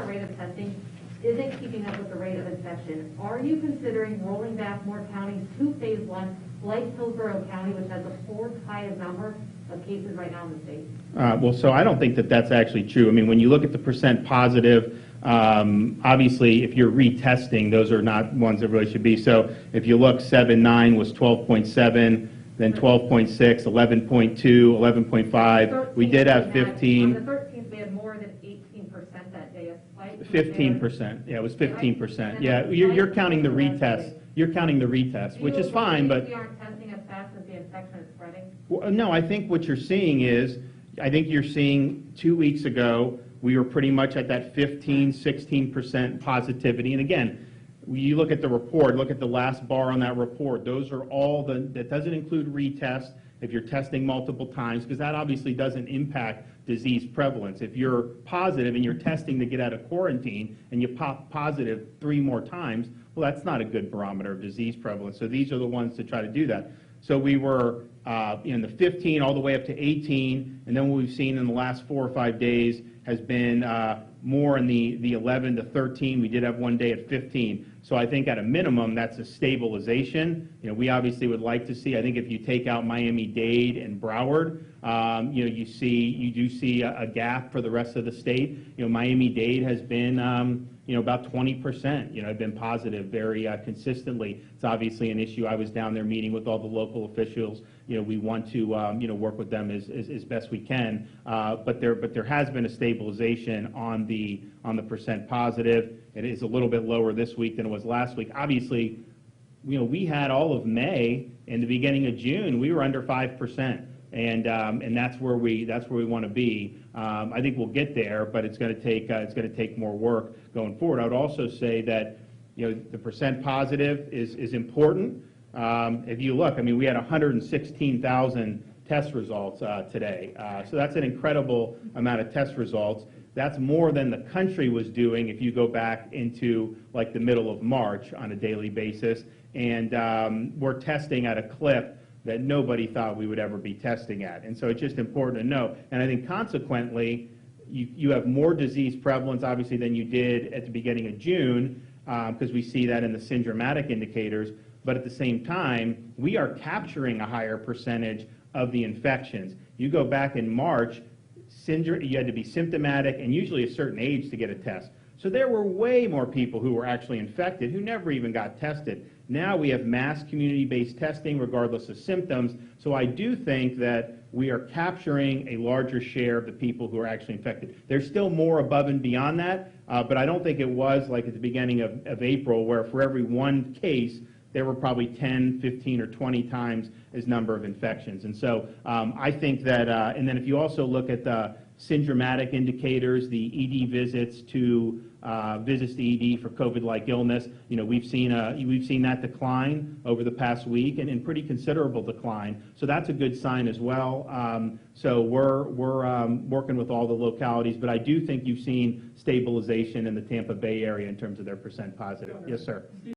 rate of testing isn't keeping up with the rate of infection, are you considering rolling back more counties to phase one, like Hillsborough County, which has the fourth highest number of cases right now in the state? Well, so I don't think that that's actually true. I mean, when you look at the percent positive, obviously, if you're retesting, those are not ones that really should be. So if you look, 7-9 was 12.7, then 12.6, 11.2, 11.5. We did have 15. On the 13th, we had more than 18% that day. 15%. Yeah, it was 15%. Yeah, you're counting the retest. You're counting the retest, which is fine, but we aren't testing as fast as the infection is spreading. Well, no, I think what you're seeing is, I think you're seeing 2 weeks ago, we were pretty much at that 15, 16% positivity. And again, you look at the report, look at the last bar on that report. Those are all that doesn't include retest if you're testing multiple times, because that obviously doesn't impact disease prevalence. If you're positive and you're testing to get out of quarantine and you pop positive 3 more times, well, that's not a good barometer of disease prevalence. So these are the ones to try to do that. So we were in the 15 all the way up to 18, and then what we've seen in the last 4 or 5 days has been more in the 11 to 13. We did have one day at 15. So I think at a minimum, that's a stabilization. You know, we obviously would like to see, I think if you take out Miami-Dade and Broward, you know, you do see a gap for the rest of the state. You know, Miami-Dade has been, you know, about 20%, you know, have been positive very consistently. It's obviously an issue. I was down there meeting with all the local officials. You know, we want to, you know, work with them as best we can. But there has been a stabilization on the percent positive. It is a little bit lower this week than it was last week. Obviously, you know, we had all of May and the beginning of June, we were under 5%. And that's where we want to be. I think we'll get there, but it's going to take more work going forward. I would also say that, you know, the percent positive is important. If you look, I mean, we had 116,000 test results today, so that's an incredible amount of test results. That's more than the country was doing if you go back into like the middle of March on a daily basis, and we're testing at a clip that nobody thought we would ever be testing at. And so it's just important to know. And I think consequently, you have more disease prevalence, obviously, than you did at the beginning of June, because we see that in the syndromatic indicators. But at the same time, we are capturing a higher percentage of the infections. You go back in March, you had to be symptomatic and usually a certain age to get a test. So there were way more people who were actually infected who never even got tested. Now we have mass community-based testing regardless of symptoms. So I do think that we are capturing a larger share of the people who are actually infected. There's still more above and beyond that, but I don't think it was like at the beginning of April where for every one case, there were probably 10, 15, or 20 times as number of infections. And so I think that, and then if you also look at the syndromatic indicators, the ED visits to ED for COVID-like illness, you know, we've seen that decline over the past week, and pretty considerable decline. So that's a good sign as well. So we're working with all the localities, but I do think you've seen stabilization in the Tampa Bay area in terms of their percent positive. Yes, sir.